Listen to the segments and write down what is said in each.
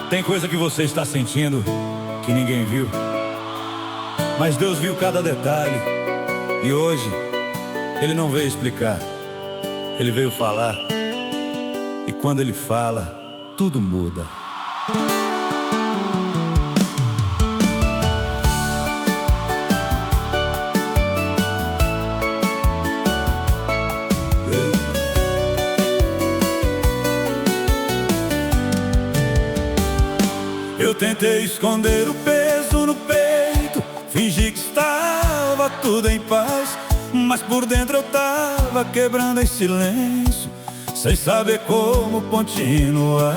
Tem coisa que você está sentindo que ninguém viu, mas Deus viu cada detalhe. E hoje Ele não veio explicar, Ele veio falar. E quando Ele fala, tudo muda. Eu tentei esconder o peso no peito, fingi que estava tudo em paz, mas por dentro eu tava quebrando em silêncio, sem saber como continuar.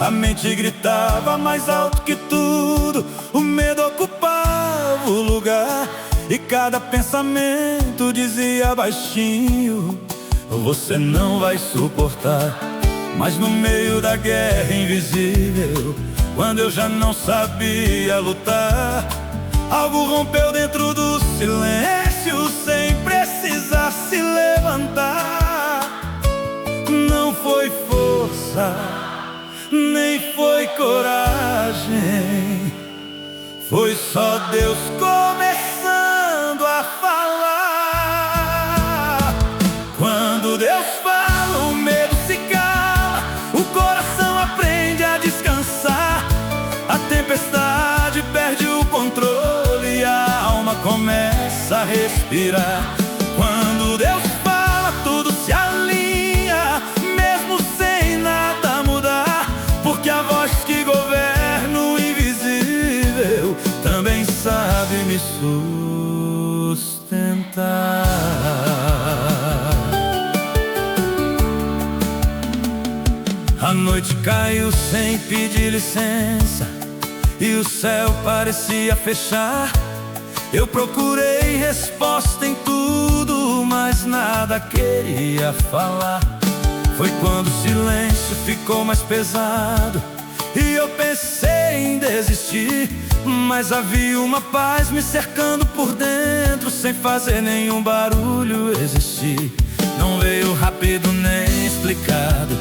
A mente gritava mais alto que tudo, o medo ocupava o lugar, e cada pensamento dizia baixinho: você não vai suportar. Mas no meio da guerra invisível, quando eu já não sabia lutar, algo rompeu dentro do silêncio, sem precisar se levantar. Não foi força, nem foi coragem, foi só Deus começando a falar. Quando Deus fala, o medo se cala, o coração aprende a descansar, a tempestade perde o controle e a alma começa a respirar. Quando Deus fala, tudo se alinha, mesmo sem nada mudar, porque a voz que governa o invisível também sabe me sustentar. A noite caiu sem pedir licença e o céu parecia fechar. Eu procurei resposta em tudo, mas nada queria falar. Foi quando o silêncio ficou mais pesado e eu pensei em desistir, mas havia uma paz me cercando por dentro, sem fazer nenhum barulho existir. Não veio rápido nem explicado,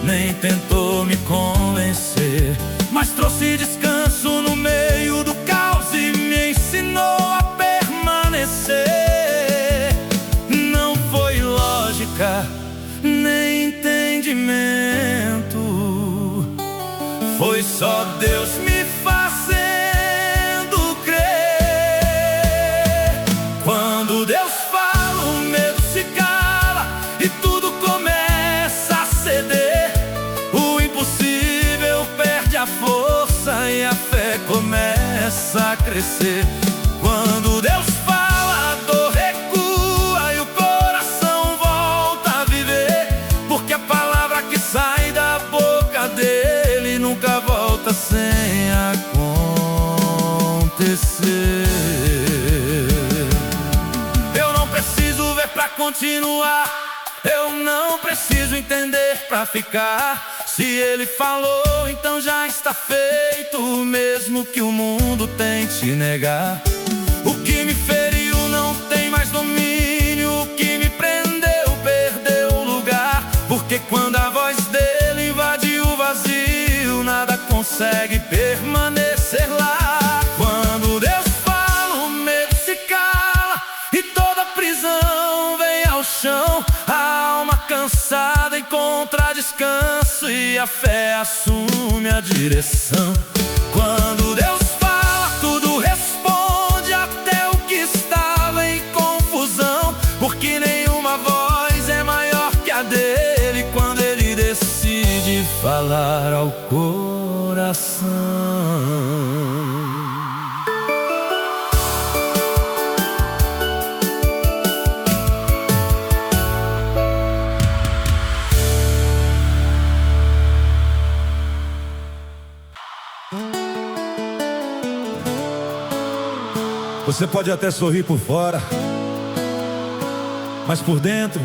nem tentou me convencer, mas trouxe descanso no meio do caos e me ensinou a permanecer. Não foi lógica, nem entendimento, foi só Deus me fazendo crer. Quando Deus fala, o medo se cala e tudo começa a ceder. O impossível perde a força e a fé começa a crescer. Quando Deus fala, a dor recua e o coração volta a viver, porque a palavra que sai da boca dele nunca volta sem acontecer. Eu não preciso ver pra continuar, eu não preciso entender pra ficar. Se Ele falou, então já está feito, mesmo que o mundo tente negar. O que me feriu não tem mais domínio, o que me prendeu perdeu o lugar, porque quando a voz dele invade o vazio, nada consegue permanecer lá. Quando Deus fala, o medo se cala e toda prisão vem ao chão. A alma cansada encontra descanso e a fé assume a direção. Quando Deus fala, tudo responde, até o que estava em confusão, porque nenhuma voz é maior que a dele quando Ele decide falar ao coração. Você pode até sorrir por fora, mas por dentro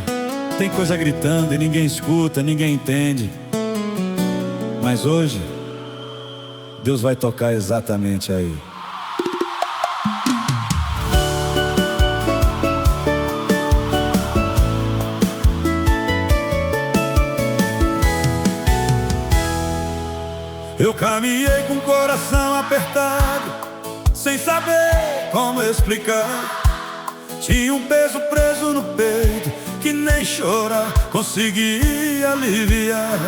tem coisa gritando e ninguém escuta, ninguém entende. Mas hoje Deus vai tocar exatamente aí. Eu caminhei com o coração apertado, sem saber como explicar. Tinha um peso preso no peito que nem chorar conseguia aliviar.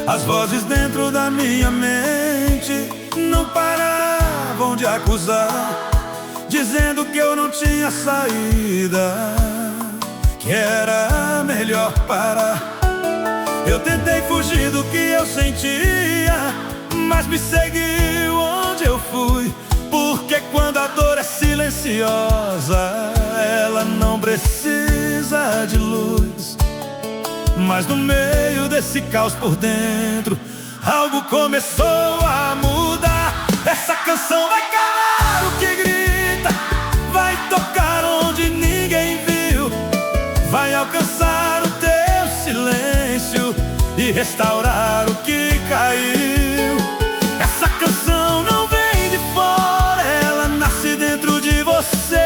As vozes dentro da minha mente não paravam de acusar, dizendo que eu não tinha saída, que era melhor parar. Eu tentei fugir do que eu sentia, mas me seguiu onde eu fui. Porque quando a dor é silenciosa, ela não precisa de luz. Mas no meio desse caos por dentro, algo começou a mudar. Essa canção vai calar o que grita, vai tocar onde ninguém viu, vai alcançar o teu silêncio e restaurar o que caiu. Essa canção não vem de fora, ela nasce dentro de você.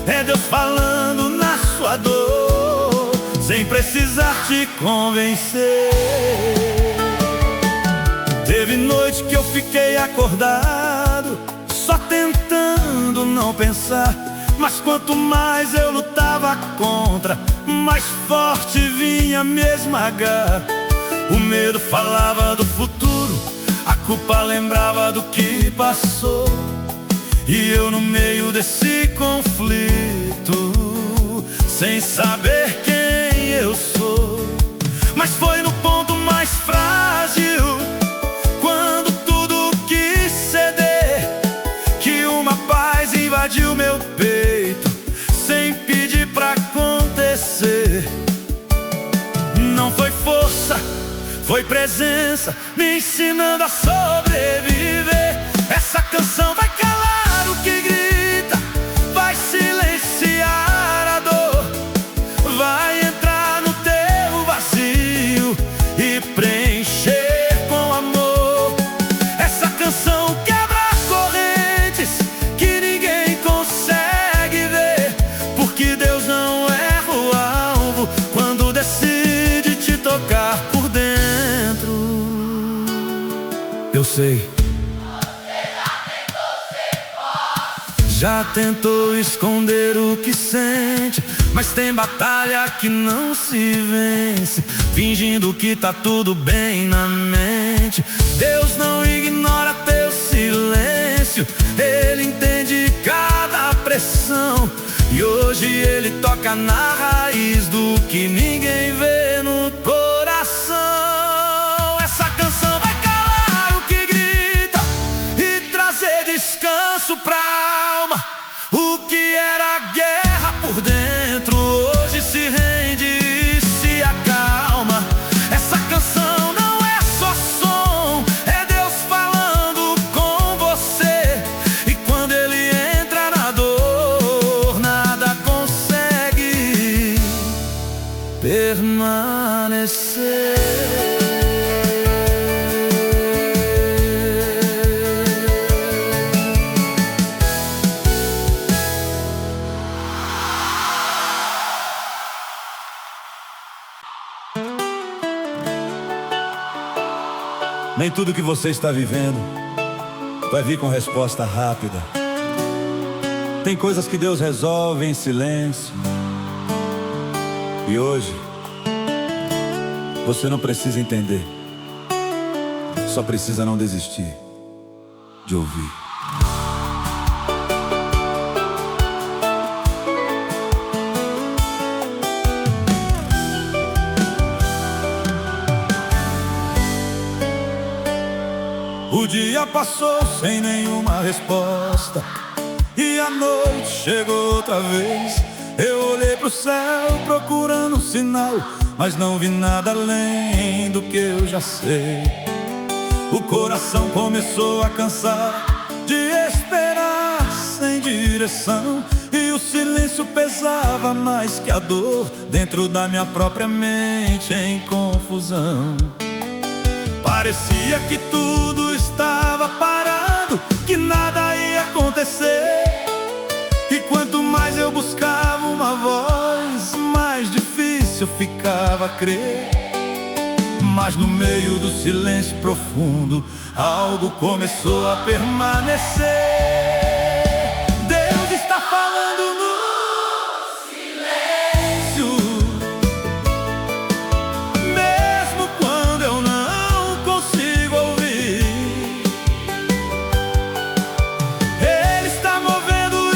É Deus falando na sua dor, sem precisar te convencer. Teve noite que eu fiquei acordado, só tentando não pensar. Mas quanto mais eu lutava contra, mais forte vinha me esmagar. O medo falava do futuro, a culpa lembrava do que passou. E eu no meio desse conflito, sem saber quem eu sou. Mas foi no ponto mais frágil, quando tudo quis ceder, que uma paz invadiu meu peito, sem pedir pra acontecer. Não foi força, foi presença, me ensinando a sobreviver. Essa canção vai calar o que grita, vai silenciar a dor, vai entrar no teu vazio e preencher com amor. Essa canção quebra correntes que ninguém consegue ver, porque Deus não erra o alvo quando decide te tocar por dentro. Eu sei, já tentou esconder o que sente, mas tem batalha que não se vence, fingindo que tá tudo bem na mente. Deus não ignora teu silêncio, Ele entende cada pressão. E hoje Ele toca na raiz do que ninguém vê no coração. Essa canção vai calar o que grita e trazer descanso pra alma. O que era guerra por dentro, hoje se rende e se acalma. Essa canção não é só som, é Deus falando com você. E quando Ele entra na dor, nada consegue permanecer. Nem tudo que você está vivendo vai vir com resposta rápida. Tem coisas que Deus resolve em silêncio. E hoje você não precisa entender, só precisa não desistir de ouvir. O dia passou sem nenhuma resposta e a noite chegou outra vez. Eu olhei pro céu procurando um sinal, mas não vi nada além do que eu já sei. O coração começou a cansar de esperar sem direção, e o silêncio pesava mais que a dor dentro da minha própria mente em confusão. Parecia que tudo estava parado, que nada ia acontecer. E quanto mais eu buscava uma voz, mais difícil ficava crer. Mas no meio do silêncio profundo, algo começou a permanecer. Deus está falando no silêncio, mesmo quando eu não consigo ouvir. Ele está movendo o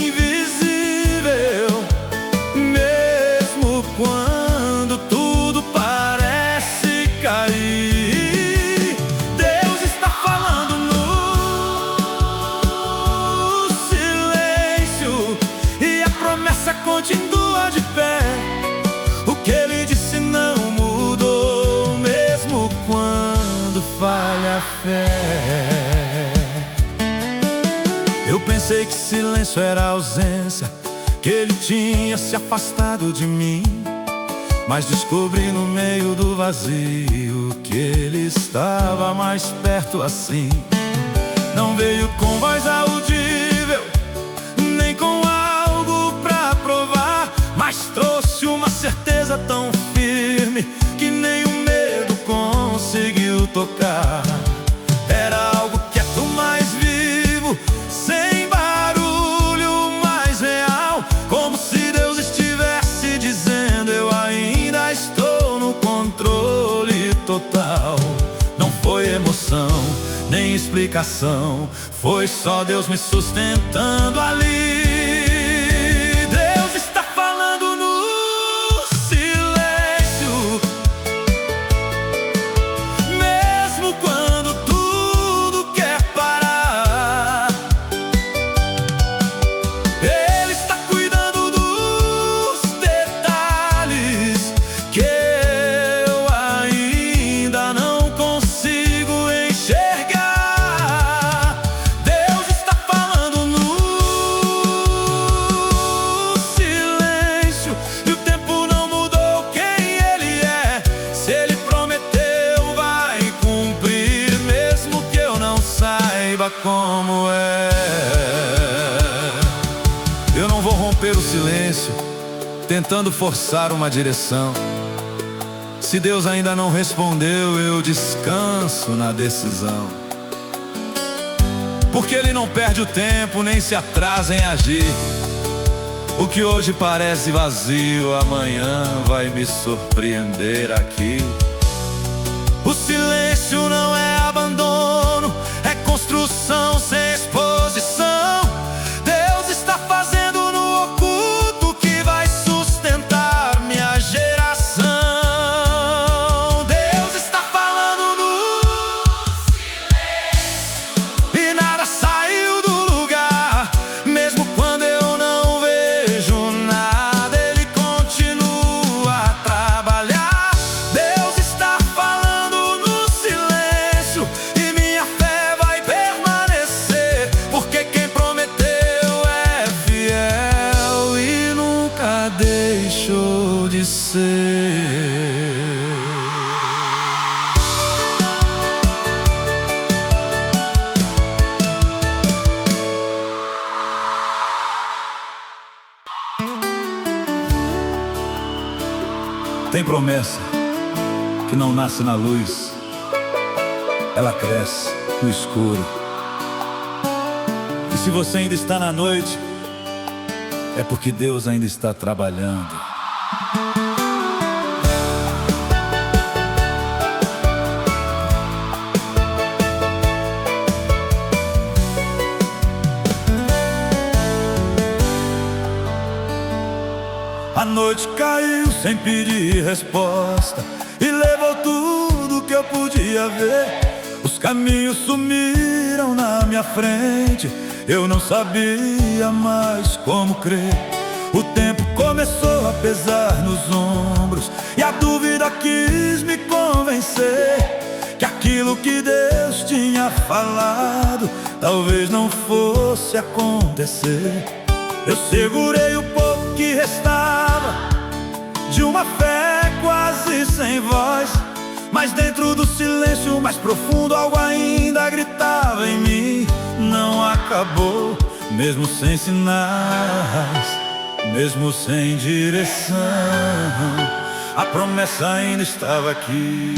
invisível, mesmo quando tudo parece cair. Deus está falando no silêncio, e a promessa continua de pé. O que ele disse não mudou, mesmo quando falha a fé. Eu pensei que silêncio era ausência, que ele tinha se afastado de mim, mas descobri no meio do vazio que ele estava mais perto assim. Não veio com voz audível, nem com algo pra provar, mas trouxe uma certeza tão firme que nem o medo conseguiu tocar. Era algo quieto, mais vivo, sem barulho, mais real, como se Deus estivesse dizendo: eu ainda estou no controle total. Não foi emoção, nem explicação, foi só Deus me sustentando ali. Deus está falando no silêncio, mesmo quando tudo quer parar. Ele está cuidando dos detalhes que eu ainda não consigo enxergar. Deus está falando no silêncio, e o tempo não mudou quem ele é. Se ele prometeu, vai cumprir, mesmo que eu não saiba como é. Eu não vou romper o silêncio tentando forçar uma direção. Se Deus ainda não respondeu, eu descanso na decisão, porque Ele não perde o tempo, nem se atrasa em agir. O que hoje parece vazio, amanhã vai me surpreender aqui. O silêncio não é abandono, é construção sem exposição. Deus está fazendo no oculto que vai sustentar minha geração. Deus está falando no silêncio, e nada saiu do lugar. Mesmo quando eu não vejo nada, Ele continua a trabalhar. Deus está falando no silêncio, e minha fé vai permanecer, porque quem prometeu é fiel e nunca deixou de ser. Tem promessa que não nasce na luz, ela cresce no escuro. E se você ainda está na noite, é porque Deus ainda está trabalhando. A noite caiu sem pedir resposta e levou tudo que eu podia ver. Os caminhos sumiram na minha frente, eu não sabia mais como crer. O tempo começou a pesar nos ombros, e a dúvida quis me convencer que aquilo que Deus tinha falado talvez não fosse acontecer. Eu segurei o pouco que restava de uma fé quase sem voz, mas dentro do silêncio mais profundo algo ainda gritava em mim: não acabou. Mesmo sem sinais, mesmo sem direção, a promessa ainda estava aqui.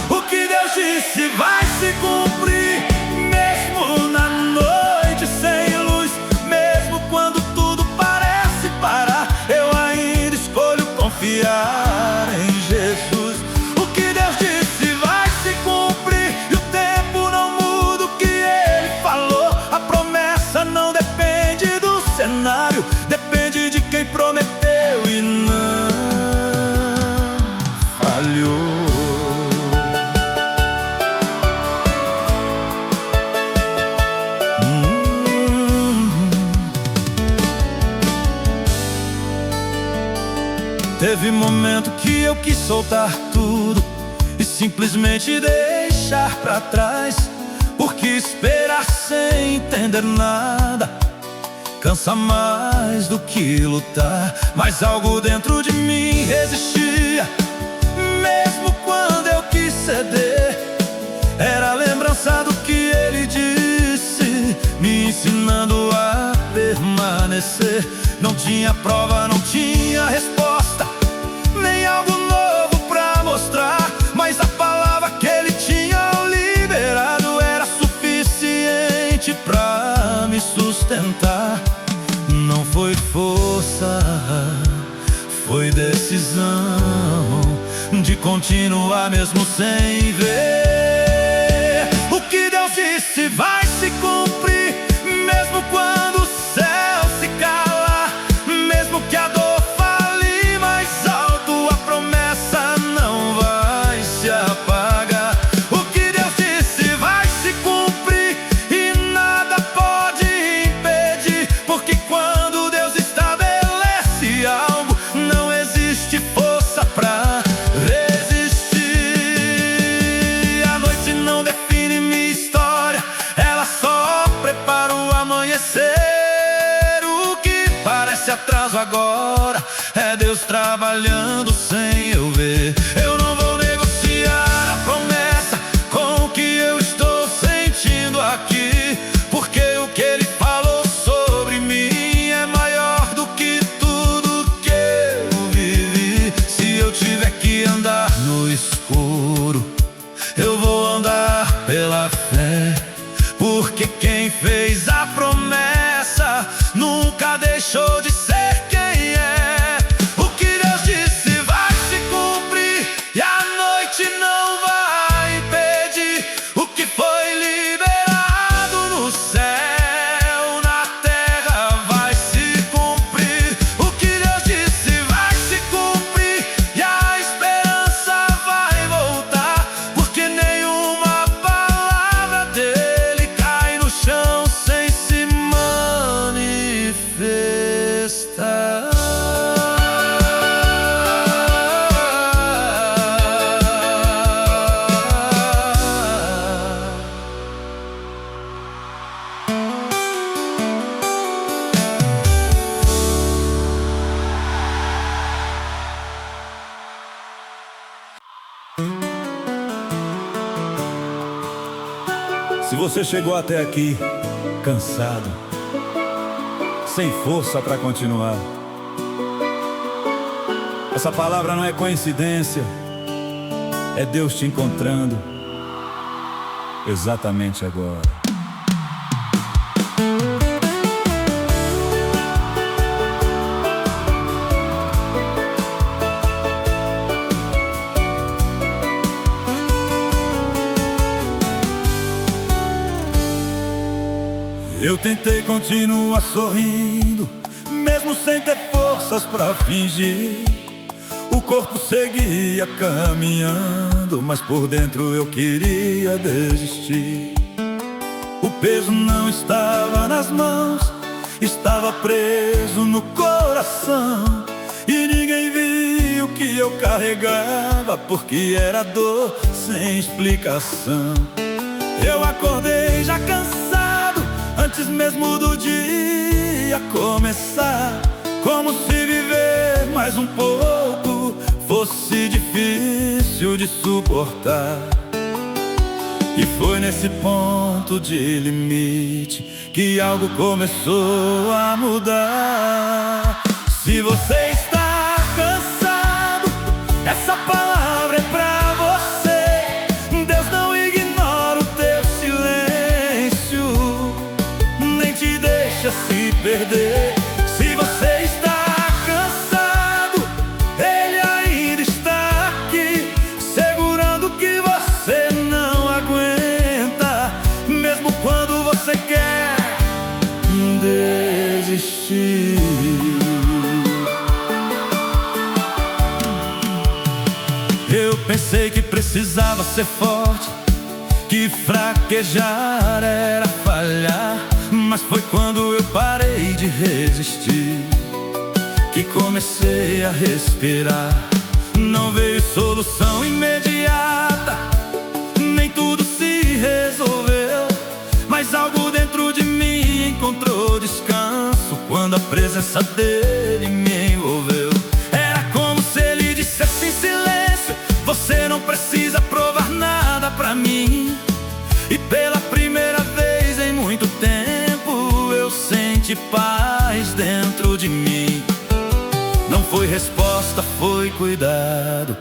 O que Deus disse vai se cumprir, mesmo na noite sem luz, mesmo quando tudo parece parar, eu ainda escolho confiar em Jesus. O que Deus disse vai se cumprir, e o tempo não muda o que Ele falou. A promessa não depende do cenário, depende de quem prometeu e não falhou. Teve momento que eu quis soltar tudo e simplesmente deixar pra trás, porque esperar sem entender nada cansa mais do que lutar. Mas algo dentro de mim resistia, mesmo quando eu quis ceder. Era a lembrança do que Ele disse, me ensinando a permanecer. Não tinha prova, não tinha resposta, nem algo novo pra mostrar, mas a palavra que Ele tinha liberado era suficiente pra me sustentar. Não foi força, foi decisão de continuar mesmo sem ver. O que Deus disse vai se cumprir, mesmo quando o céu se calar, mesmo que a dor fale mais alto, a promessa não vai se apagar. O que Deus disse vai se cumprir e nada pode impedir, porque quando Deus estabelece algo, não existe força pra resistir. A noite não define minha história, ela só prepara o amanhecer. O que parece atraso agora é Deus trabalhando sem eu ver. Eu não vou negociar a promessa com o que eu estou sentindo aqui, porque o que Ele falou sobre mim é maior do que tudo que eu vivi. Se eu tiver que andar no escuro, eu vou andar pela fé, porque quem fez a promessa nunca deixou de ser quem é. O que Deus disse vai se cumprir e a noite não vai impedir. O que foi liberado no céu, na terra vai se cumprir. O que Deus disse vai se cumprir e a esperança vai voltar, porque nenhuma palavra dele cai no chão sem se manifestar. Se você chegou até aqui cansado, sem força para continuar, essa palavra não é coincidência, é Deus te encontrando exatamente agora. Eu tentei continuar sorrindo, mesmo sem ter forças pra fingir. O corpo seguia caminhando, mas por dentro eu queria desistir. O peso não estava nas mãos, estava preso no coração. E ninguém viu que eu carregava, porque era dor sem explicação. Eu acordei já cansado, antes mesmo do dia começar, como se viver mais um pouco fosse difícil de suportar. E foi nesse ponto de limite que algo começou a mudar. Se você está cansado, resistir. Eu pensei que precisava ser forte, que fraquejar era falhar, mas foi quando eu parei de resistir que comecei a respirar. Não veio solução imediata, nem tudo se resolveu, mas algo dentro de mim encontrou descanso quando a presença dele me envolveu. Era como se ele dissesse em silêncio: você não precisa provar nada pra mim. E pela primeira vez em muito tempo eu senti paz dentro de mim. Não foi resposta, foi cuidado,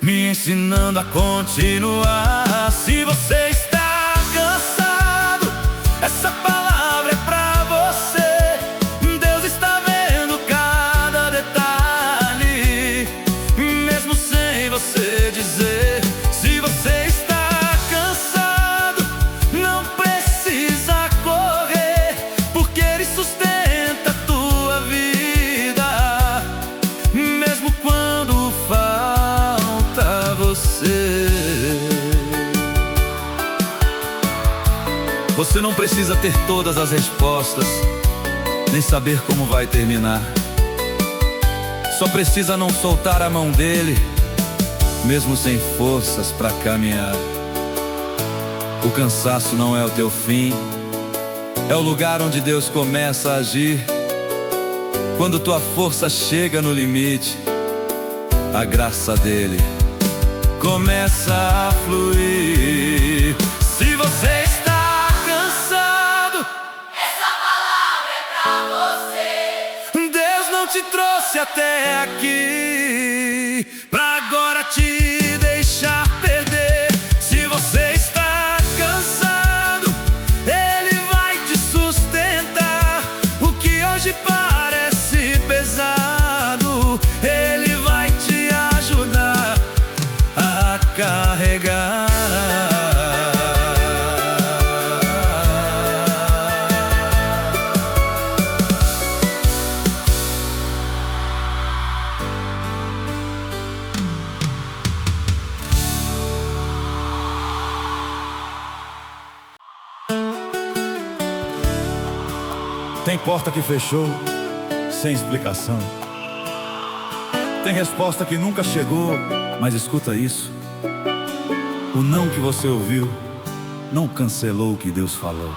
me ensinando a continuar. Se você está cansado, essa palavra é pra você. Deus está vendo cada detalhe, mesmo sem você dizer. Se você está cansado, não precisa correr, porque Ele sustenta a tua vida, mesmo quando falta você. Você não precisa ter todas as respostas, nem saber como vai terminar. Só precisa não soltar a mão dele, mesmo sem forças pra caminhar. O cansaço não é o teu fim, é o lugar onde Deus começa a agir. Quando tua força chega no limite, a graça dele começa a fluir. Se você está cansado, essa palavra é pra você. Deus não te trouxe até aqui pra agora te deixar perder. Se você está cansado, Ele vai te sustentar. O que hoje parece pesado, Ele vai te ajudar a carregar. Tem porta que fechou sem explicação, tem resposta que nunca chegou, mas escuta isso: o não que você ouviu não cancelou o que Deus falou.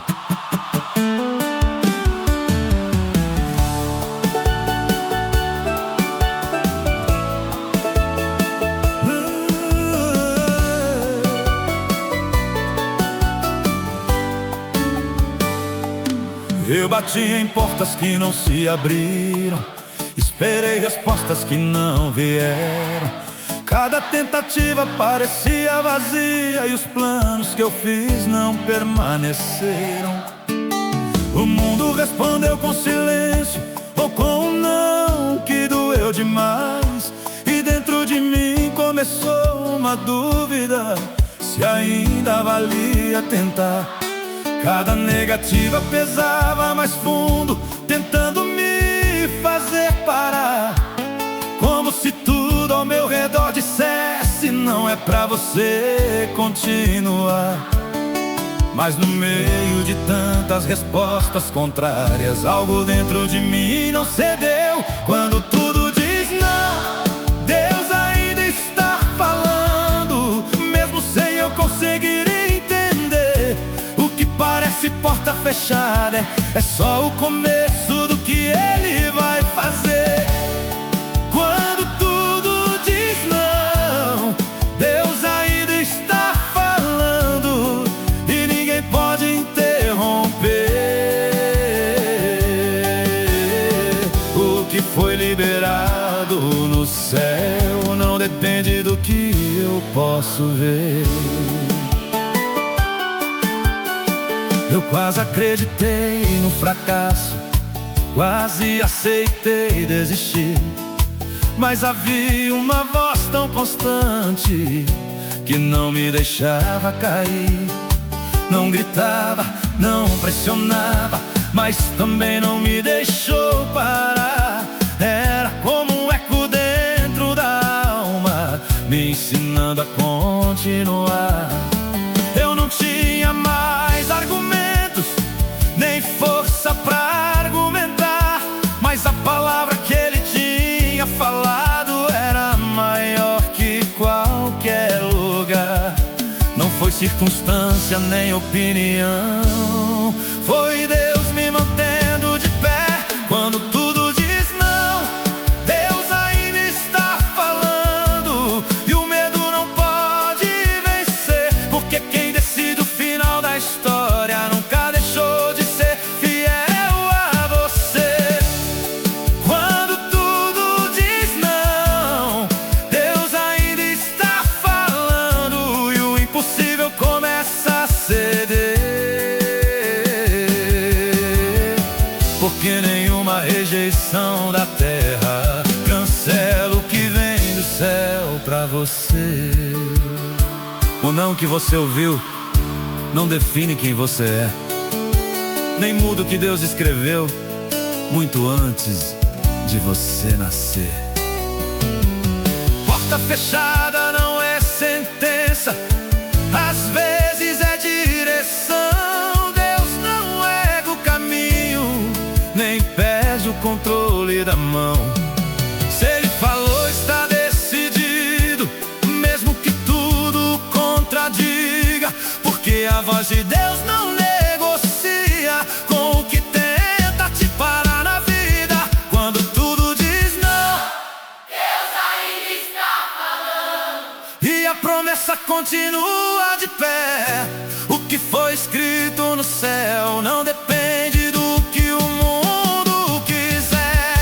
Eu bati em portas que não se abriram, esperei respostas que não vieram. Cada tentativa parecia vazia e os planos que eu fiz não permaneceram. O mundo respondeu com silêncio ou com um não que doeu demais. E dentro de mim começou uma dúvida, se ainda valia tentar. Cada negativa pesava mais fundo, tentando me fazer parar. Como se tudo ao meu redor dissesse: não é pra você continuar. Mas no meio de tantas respostas contrárias, algo dentro de mim não cedeu. Quando tudo diz não, Deus ainda está falando, mesmo sem eu conseguir entender. O que parece porta fechada é só o começo do que Ele vai fazer. Quando tudo diz não, Deus ainda está falando e ninguém pode interromper. O que foi liberado no céu não depende do que eu posso ver. Eu quase acreditei no fracasso, quase aceitei desistir, mas havia uma voz tão constante que não me deixava cair. Não gritava, não pressionava, mas também não me deixou parar. Era como um eco dentro da alma, me ensinando a continuar. Eu não tinha mais argumentos, nem força pra argumentar, mas a palavra que ele tinha falado era maior que qualquer lugar. Não foi circunstância nem opinião, foi Deus me mantendo de pé. Quando tudo diz não, Deus ainda está falando, e o medo não pode vencer, porque quem decide o final da história nunca deixou de ser fiel a você. Quando tudo diz não, Deus ainda está falando, e o impossível começa a ceder, porque nenhuma rejeição da terra cancela o que vem do céu pra você. O não que você ouviu não define quem você é, nem muda o que Deus escreveu muito antes de você nascer. Porta fechada não é sentença, às vezes é direção. Deus não erra o caminho, nem perde o controle da mão. Se ele falou, está decidido, mesmo que tudo contradiga, porque a voz de Deus não negocia com o que tenta te parar na vida. Quando tudo diz não, Deus ainda está falando, e a promessa continua de pé. O que foi escrito no céu não depende do que o mundo quiser.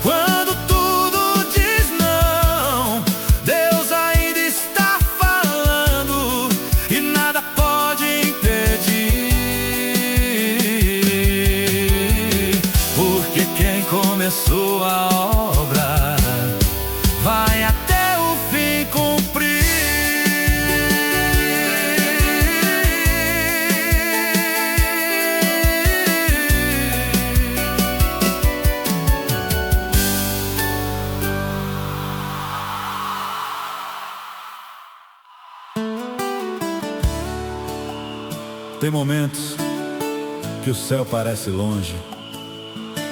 Quando tudo diz não, Deus ainda está falando, e nada pode impedir, porque quem começou a obra vai até o fim cumprir. Tem momentos que o céu parece longe,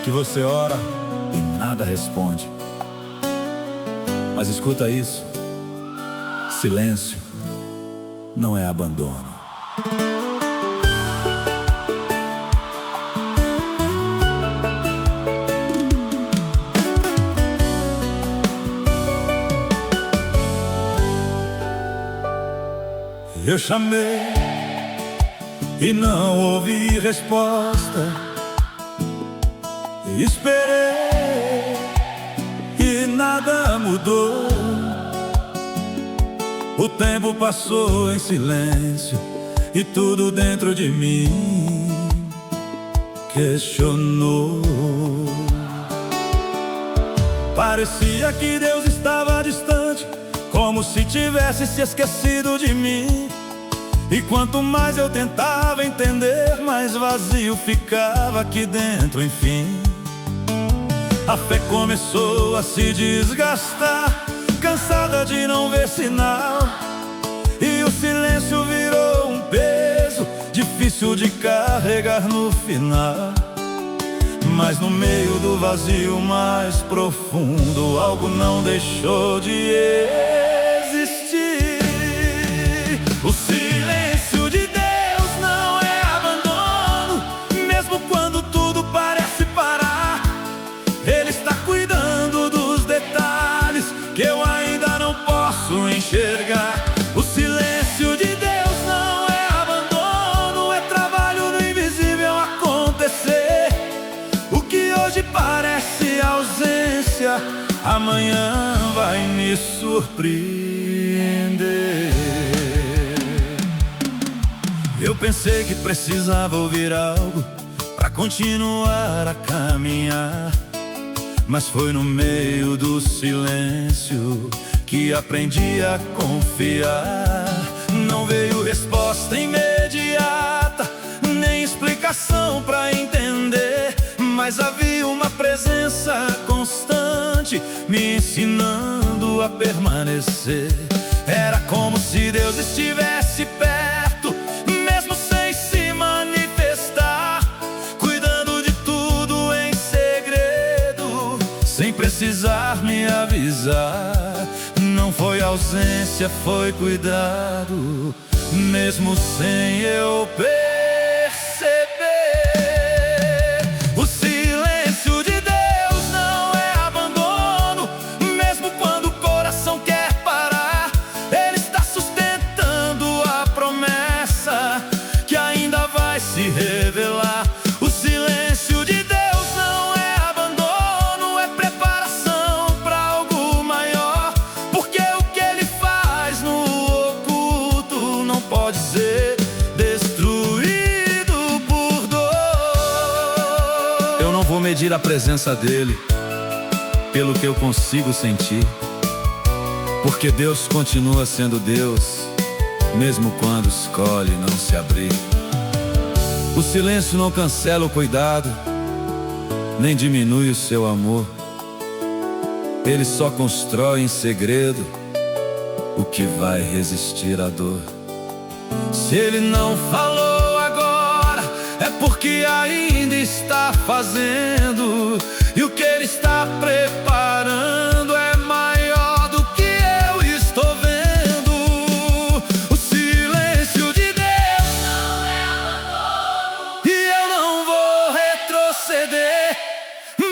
que você ora e nada responde. Mas escuta isso: silêncio não é abandono. Eu chamei e não ouvi resposta, esperei e nada mudou. O tempo passou em silêncio e tudo dentro de mim questionou. Parecia que Deus estava distante, como se tivesse se esquecido de mim. E quanto mais eu tentava entender, mais vazio ficava aqui dentro, enfim. A fé começou a se desgastar, cansada de não ver sinal, e o silêncio virou um peso difícil de carregar no final. Mas no meio do vazio mais profundo, algo não deixou de existir. O silêncio de Deus não é abandono, mesmo quando tudo parece parar. Ele está cuidando dos detalhes que eu ainda não posso enxergar. O silêncio de Deus não é abandono, é trabalho no invisível acontecer. O que hoje parece ausência, amanhã vai me surpreender. Eu pensei que precisava ouvir algo pra continuar a caminhar, mas foi no meio do silêncio que aprendi a confiar. Não veio resposta imediata, nem explicação explicação pra entender, mas havia uma presença constante me ensinando a permanecer. Era como se Deus estivesse perto, mesmo sem se manifestar, cuidando de tudo em segredo, sem precisar me avisar. Não foi ausência, foi cuidado, mesmo sem eu perceber. O silêncio de Deus não é abandono, mesmo quando o coração quer parar. Ele está sustentando a promessa que ainda vai se revelar. O silêncio de Deus não é abandono, é preparação para algo maior, porque o que Ele faz no oculto não pode ser destruído por dor. Eu não vou medir a presença dEle pelo que eu consigo sentir, porque Deus continua sendo Deus, mesmo quando escolhe não se abrir. O silêncio não cancela o cuidado, nem diminui o seu amor. Ele só constrói em segredo o que vai resistir à dor. Se Ele não falou agora, é porque ainda está fazendo, e o que Ele está preparando é maior do que eu estou vendo. O silêncio de Deus Não é abandono. e eu não vou retroceder,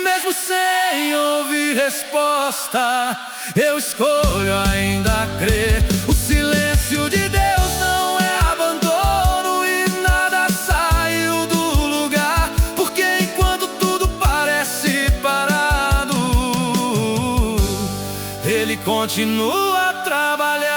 mesmo sem ouvir resposta, eu escolho ainda crer. O silêncio de Deus não é abandono e nada saiu do lugar, porque enquanto tudo parece parado, Ele continua a trabalhar.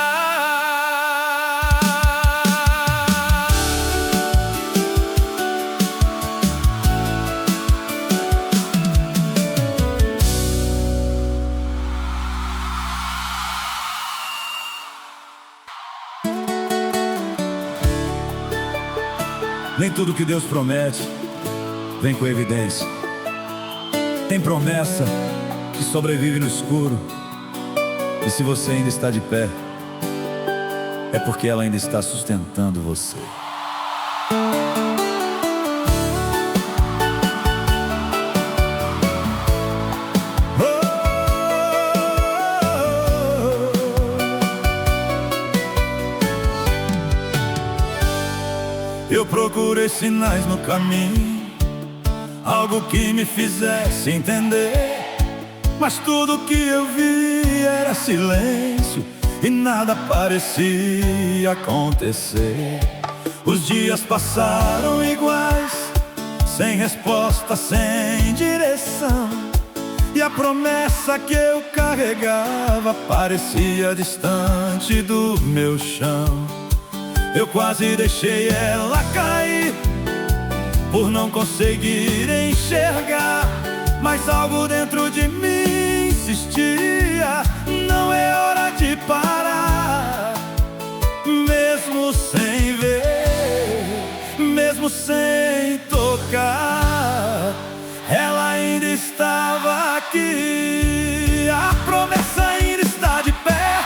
Nem tudo que Deus promete vem com evidência. Tem promessa que sobrevive no escuro, e se você ainda está de pé, é porque ela ainda está sustentando você. Eu procurei sinais no caminho, algo que me fizesse entender, mas tudo que eu vi era silêncio e nada parecia acontecer. Os dias passaram iguais, sem resposta, sem direção, e a promessa que eu carregava parecia distante do meu chão. Eu quase deixei ela cair, por não conseguir enxergar, mas algo dentro de mim insistia: não é hora de parar. Mesmo sem ver, mesmo sem tocar, ela ainda estava aqui. A promessa ainda está de pé,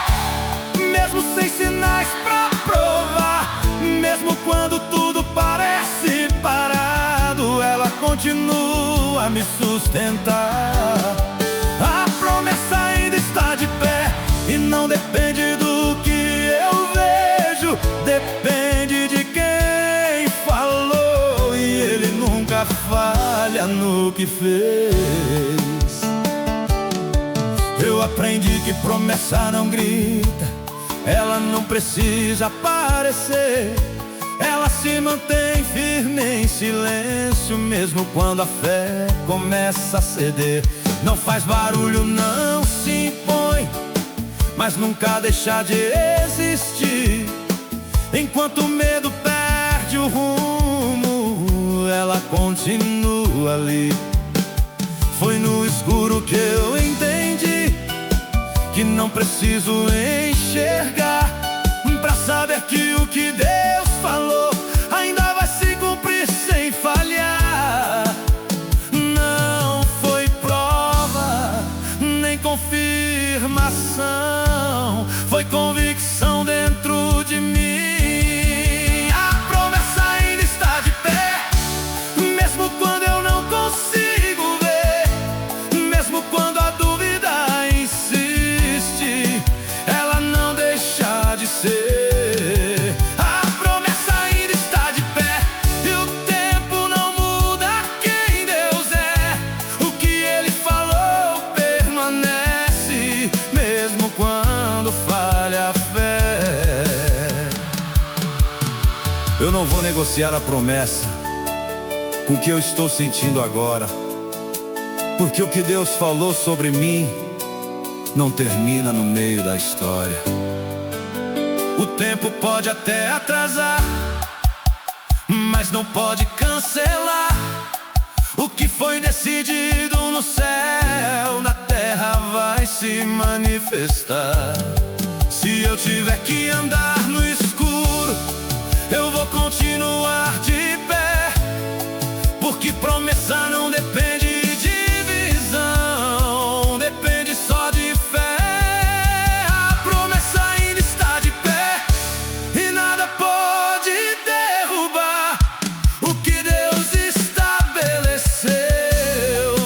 mesmo sem sinais pra provar. Mesmo quando tudo parece parado, ela continua a me sustentar. A promessa ainda está de pé e não depende do que eu vejo, depende de quem falou, e Ele nunca falha no que fez. Eu aprendi que promessa não grita, ela não precisa aparecer, ela se mantém firme em silêncio, mesmo quando a fé começa a ceder. Não faz barulho, não se impõe, mas nunca deixa de existir. Enquanto o medo perde o rumo, ela continua ali. Foi no escuro que eu entendi que não preciso enxergar pra saber que o que Deus falou ainda vai se cumprir sem falhar. foi convicção dentro de mim. A promessa ainda está de pé, mesmo quando eu não consigo ver, mesmo quando a dúvida insiste, ela não deixa de ser. A promessa ainda está de pé e o tempo não muda quem Deus é. O que Ele falou permanece, mesmo quando falha a fé. Eu não vou negociar a promessa com o que eu estou sentindo agora, porque o que Deus falou sobre mim não termina no meio da história. O tempo pode até atrasar, mas não pode cancelar o que foi decidido no céu. Na terra vai se manifestar. Se eu tiver que andar no escuro, eu vou continuar de pé, porque promessa não depende de visão, depende só de fé. A promessa ainda está de pé e nada pode derrubar o que Deus estabeleceu.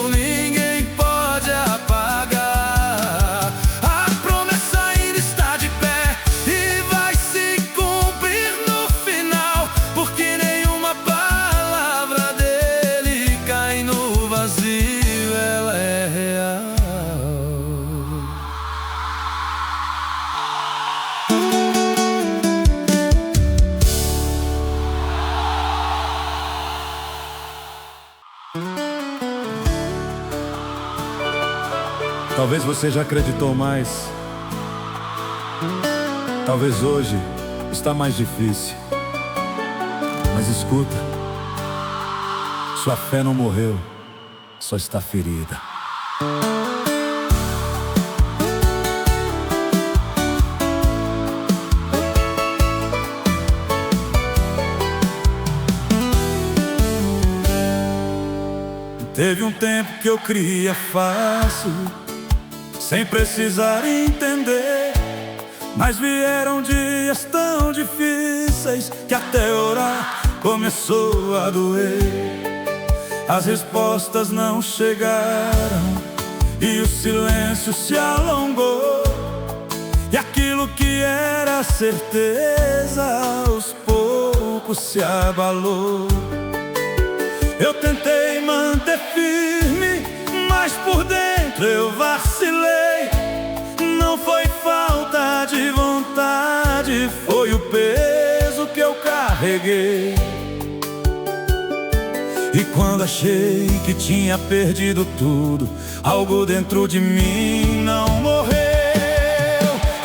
Ninguém pode apagar. A promessa ainda está de pé e vai se cumprir no final, porque nenhuma palavra dele cai no vazio, ela é real. Talvez você já acreditou mais, talvez hoje está mais difícil, mas escuta, sua fé não morreu, só está ferida. Teve um tempo que eu cria fácil, sem precisar entender, mas vieram dias tão difíceis que até orar começou a doer. As respostas não chegaram e o silêncio se alongou, e aquilo que era certeza aos poucos se abalou. Eu tentei manter firme, mas por dentro eu vacilei. Não foi falta de vontade, foi o peso que eu carreguei. E quando achei que tinha perdido tudo, algo dentro de mim não morreu.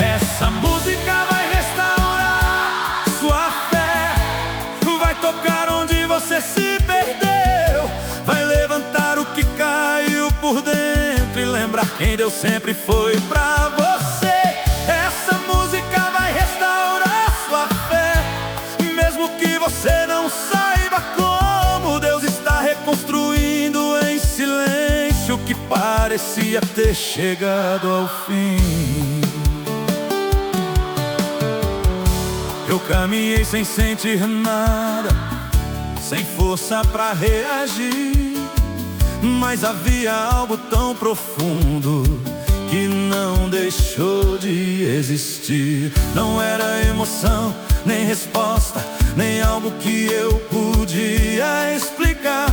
Essa música vai restaurar sua fé, vai tocar onde você se perdeu, vai levantar o que caiu por dentro e lembrar quem Deus sempre foi pra você. Essa música vai restaurar sua fé, mesmo que você não saiba como. Deus está reconstruindo em silêncio o que parecia ter chegado ao fim. Eu caminhei sem sentir nada, sem força pra reagir, mas havia algo tão profundo que não deixou de existir. Não era emoção, nem resposta, nem algo que eu podia explicar,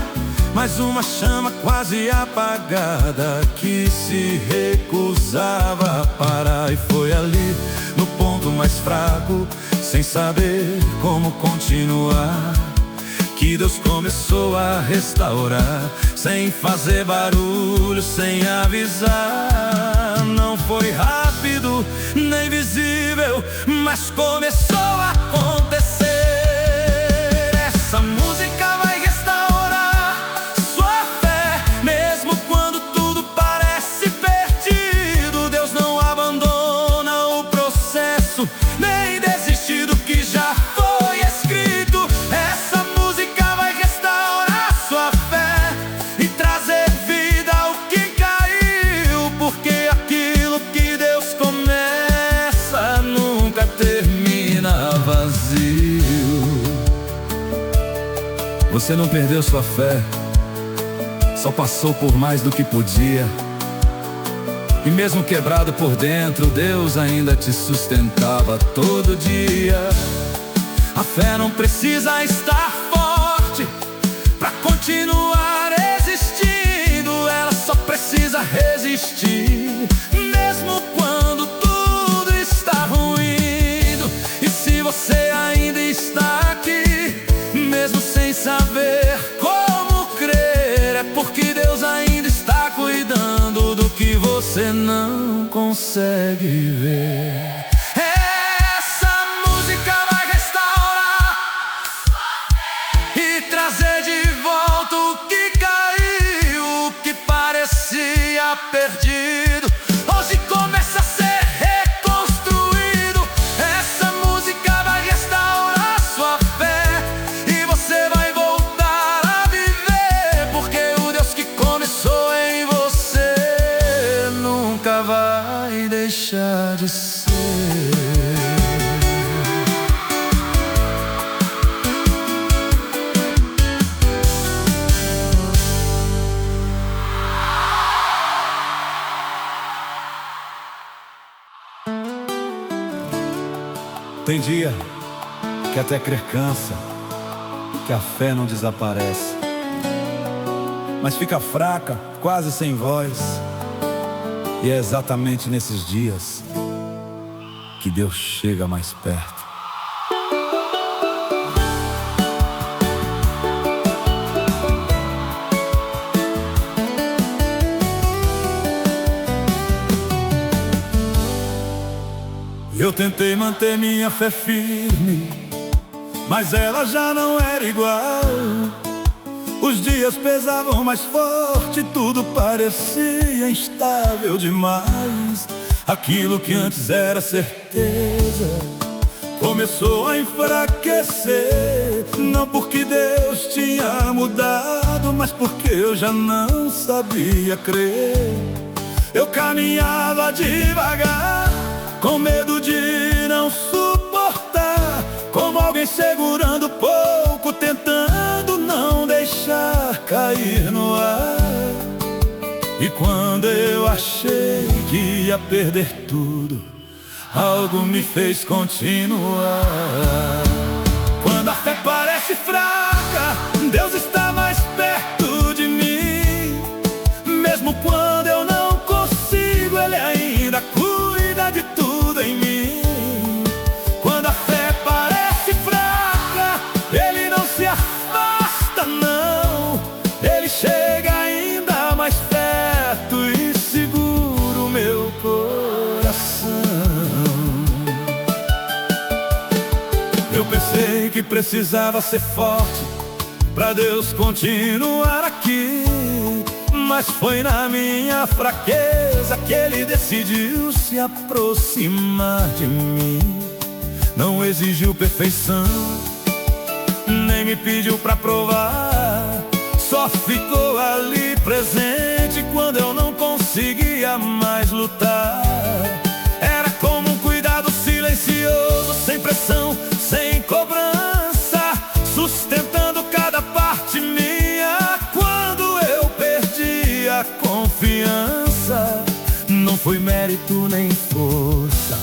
mas uma chama quase apagada que se recusava a parar. E foi ali, no ponto mais fraco, sem saber como continuar, que Deus começou a restaurar, sem fazer barulho, sem avisar. Não foi rápido, nem visível, mas começou a acontecer. Essa música vai restaurar sua fé, mesmo quando tudo parece perdido. Deus não abandona o processo, nem desiste do que já foi escrito. Essa música vai restaurar sua fé e trazer vida ao que caiu, porque aquilo que Deus começa Você não perdeu sua fé, só passou por mais do que podia. E mesmo quebrado por dentro, Deus ainda te sustentava todo dia. A fé não precisa estar forte pra continuar existindo, ela só precisa resistir, mesmo quando tudo está ruindo. E se você ainda está aqui, mesmo sem saber como crer, é porque Deus ainda está cuidando do que você não consegue ver. Essa música vai restaurar e trazer de volta o que caiu, o que parecia perdido. Hoje começa a ser reconstruído. Essa música vai restaurar sua fé e você vai voltar a viver, porque o Deus que começou em você nunca vai deixar de ser. Tem dia que até crer cansa, que a fé não desaparece, mas fica fraca, quase sem voz. E é exatamente nesses dias que Deus chega mais perto. Eu tentei manter minha fé firme, mas ela já não era igual. Os dias pesavam mais forte, tudo parecia instável demais. Aquilo que antes era certeza começou a enfraquecer. Não porque Deus tinha mudado, mas porque eu já não sabia crer. Eu caminhava devagar, com medo de não suportar, como alguém segurando pouco, tentando não deixar cair no ar. E quando eu achei que ia perder tudo, algo me fez continuar. Quando a fé parece fraca, Deus está mais perto de mim. Mesmo quando eu não consigo, Ele ainda cuida de tudo em mim. Quando a fé parece fraca, Ele não se afasta não. Ele chega ainda mais perto e segura o meu coração. Eu pensei que precisava ser forte pra Deus continuar aqui, mas foi na minha fraqueza que Ele decidiu se aproximar de mim. Não exigiu perfeição, nem me pediu pra provar, só ficou ali presente quando eu não conseguia mais lutar. Era como um cuidado silencioso, sem pressão, sem cobrança, sustentando cada parte minha quando eu perdi a confiança. Não foi mérito nem força,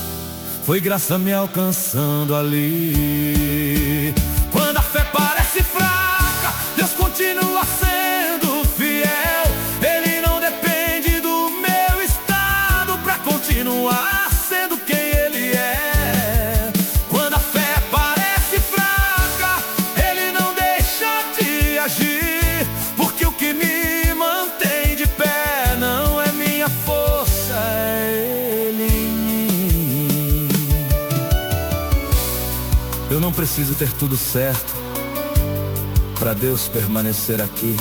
foi graça me alcançando ali. Quando a fé parece fraca, Deus continua sendo fiel. Ele não depende do meu estado pra continuar sendo quem Ele é. Quando a fé parece fraca, Ele não deixa de agir, porque o que me mantém de pé não é minha força, é Ele em mim. Eu não preciso ter tudo certo pra Deus permanecer aqui.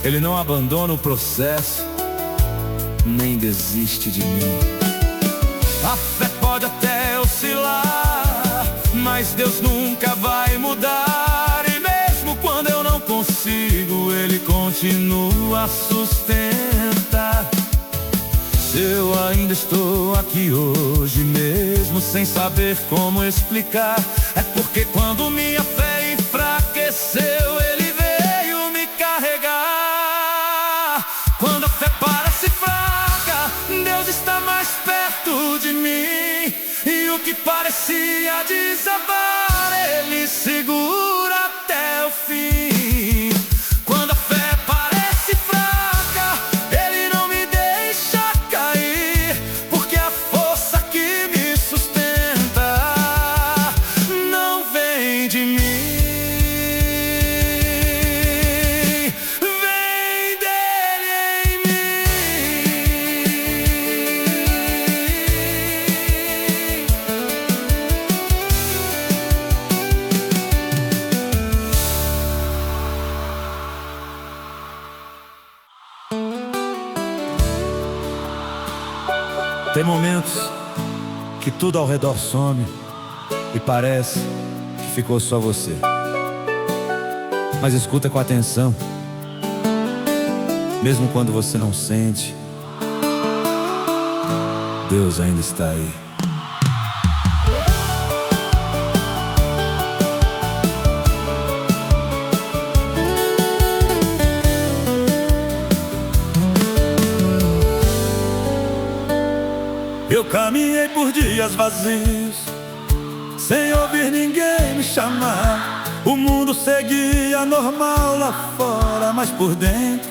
Ele não abandona o processo, nem desiste de mim. A fé pode até oscilar, mas Deus nunca vai mudar. E mesmo quando eu não consigo, Ele continua a sustentar. Se eu ainda estou aqui hoje, mesmo sem saber como explicar, é porque quando minha fé enfraquecer, que parecia desabar, Ele segura até o fim. Quando a fé parece fraca, Ele não me deixa cair, porque a força que me sustenta não vem de mim. Tem momentos que tudo ao redor some e parece que ficou só você. Mas escuta com atenção, mesmo quando você não sente, Deus ainda está aí. Eu caminhei por dias vazios, sem ouvir ninguém me chamar. O mundo seguia normal lá fora, mas por dentro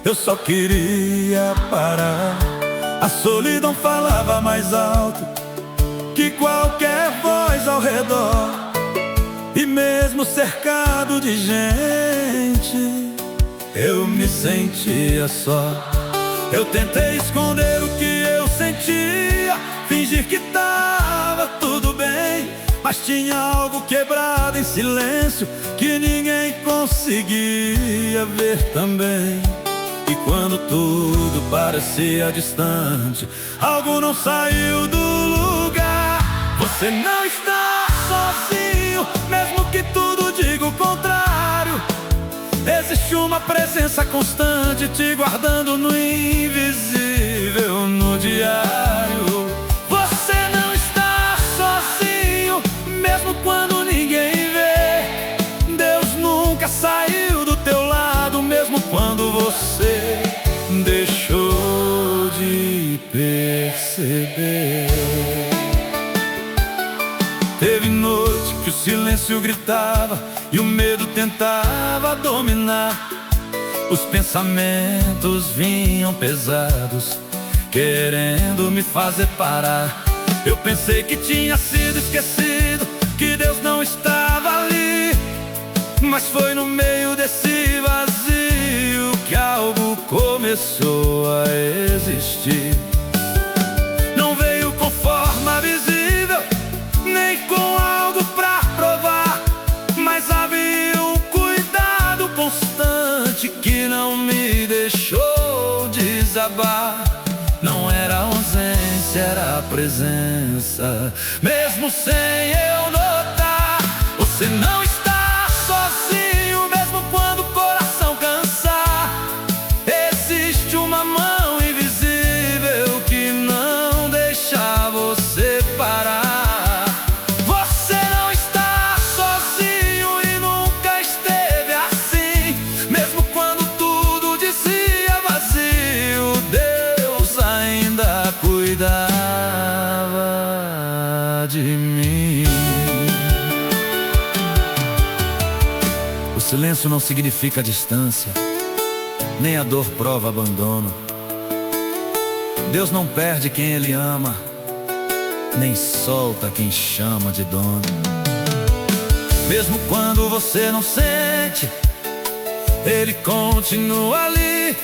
eu só queria parar. A solidão falava mais alto que qualquer voz ao redor, e mesmo cercado de gente, eu me sentia só. Eu tentei esconder o que eu sentia, fingir que tava tudo bem, mas tinha algo quebrado em silêncio que ninguém conseguia ver também. E quando tudo parecia distante, algo não saiu do lugar. Você não está sozinho, mesmo que tudo diga o contrário. Existe uma presença constante te guardando no invisível, no diário. Você não está sozinho, mesmo quando ninguém vê. Deus nunca saiu do teu lado, mesmo quando você deixou de perceber. Teve noite que o silêncio gritava e o medo tentava dominar. Os pensamentos vinham pesados, querendo me fazer parar. Eu pensei que tinha sido esquecido, que Deus não estava ali, mas foi no meio desse vazio que algo começou a existir. Não veio com forma visível, nem com algo pra provar, mas havia um cuidado constante que não me deixou desabar. Não era ausência, era a presença, mesmo sem eu notar. Você não está sozinho, mesmo quando o coração cansar. Existe uma mão invisível que não deixa você parar. Você não está sozinho e nunca esteve assim, mesmo quando tudo dizia vazio, Deus ainda cuidava de mim. O silêncio não significa distância, nem a dor prova abandono. Deus não perde quem Ele ama, nem solta quem chama de dono. Mesmo quando você não sente, Ele continua ali,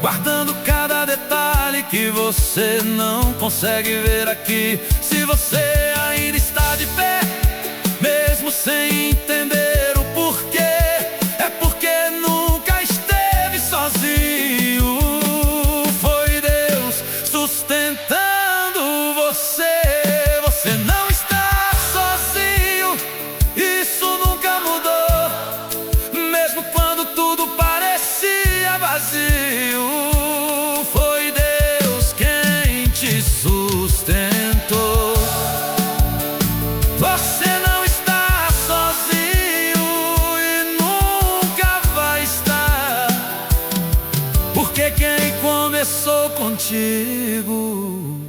guardando cada detalhe que você não consegue ver aqui. Se você ainda está de pé, mesmo sem entender o porquê, é porque nunca esteve sozinho. Foi Deus sustentando você. Você não está sozinho, isso nunca mudou, mesmo quando tudo parecia vazio. Foi Deus quem te sustentou. Você não está sozinho e nunca vai estar, porque quem começou contigo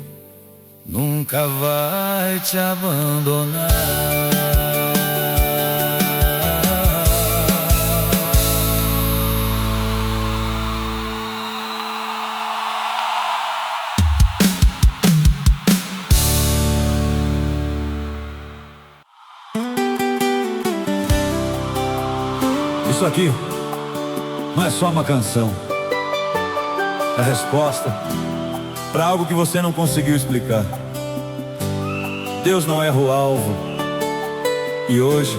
nunca nunca vai te abandonar. Isso aqui não é só uma canção. É a resposta para algo que você não conseguiu explicar. Deus não erra o alvo. E hoje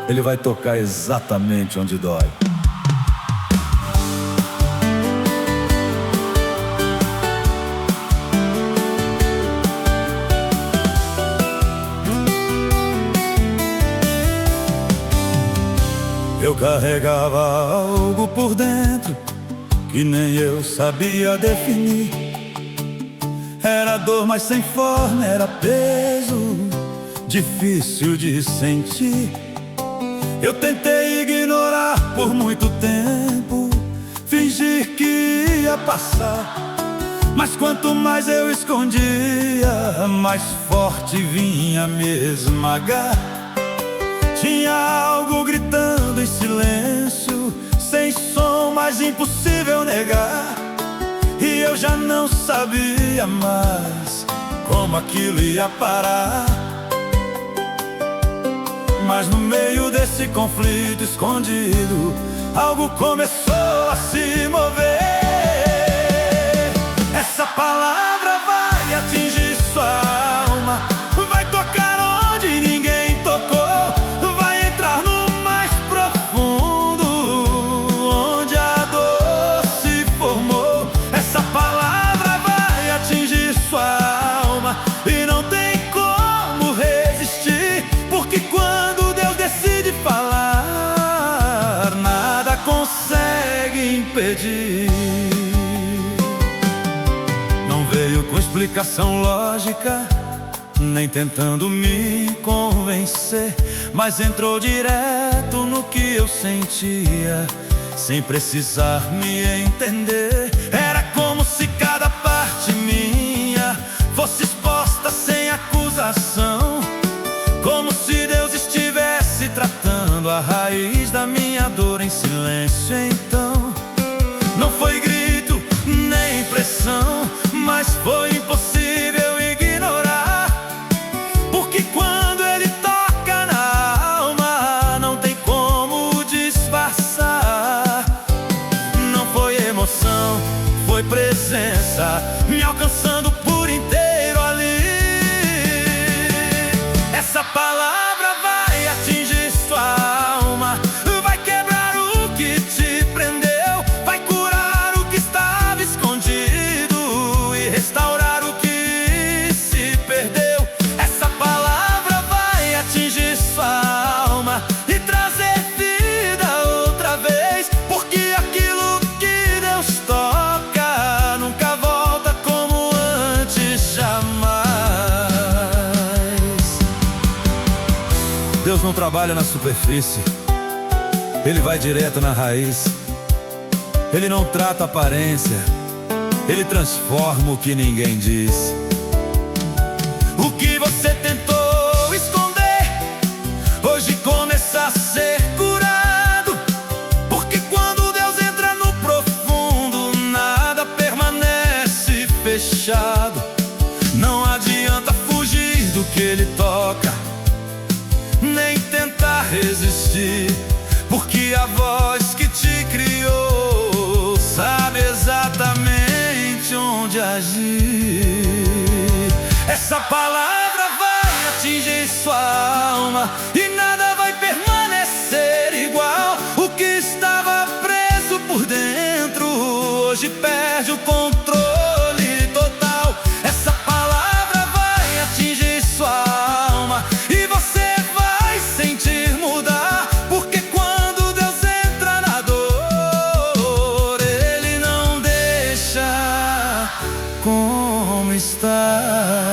Ele vai tocar exatamente onde dói. Eu carregava algo por dentro que nem eu sabia definir. Era dor, mas sem forma, era peso, difícil de sentir. Eu tentei ignorar por muito tempo, fingir que ia passar. Mas quanto mais eu escondia, mais forte vinha me esmagar. Tinha algo gritando em silêncio, sem som, mas impossível negar. E eu já não sabia mais como aquilo ia parar. Mas no meio desse conflito escondido, algo começou a se mover. Essa palavra vai atingir sua alma, vai tocar onde ninguém tocou. E não tem como resistir, porque quando Deus decide falar, nada consegue impedir. Não veio com explicação lógica, nem tentando me convencer, mas entrou direto no que eu sentia, sem precisar me entender. Era como se cada parte minha fosse exposta sem acusação, como se Deus estivesse tratando a raiz da minha dor em silêncio. Então, não foi grito nem pressão, mas foi impossível ignorar, porque quando Ele toca na alma, não tem como disfarçar. Não foi emoção, foi presença me alcançando por inteiro ali. Essa palavra vai atingir sua alma, vai quebrar o que te prendeu, vai curar o que estava escondido e restaurar o que se perdeu. Essa palavra vai atingir sua alma e trazer vida outra vez, porque aquilo que Deus toca nunca volta como antes, jamais. Deus não trabalha na superfície, Ele vai direto na raiz. Ele não trata aparência, Ele transforma o que ninguém disse. O que você tentou esconder, hoje começa a ser curado, porque quando Deus entra no profundo, nada permanece fechado. Não adianta fugir do que Ele toca, nem tentar resistir, porque a voz que te criou sabe exatamente onde agir. Essa palavra vai atingir sua alma e nada vai permanecer igual. O que estava preso por dentro hoje perde o controle total. Essa palavra vai atingir sua alma e você sentir mudar, porque quando Deus entra na dor, Ele não deixa como está.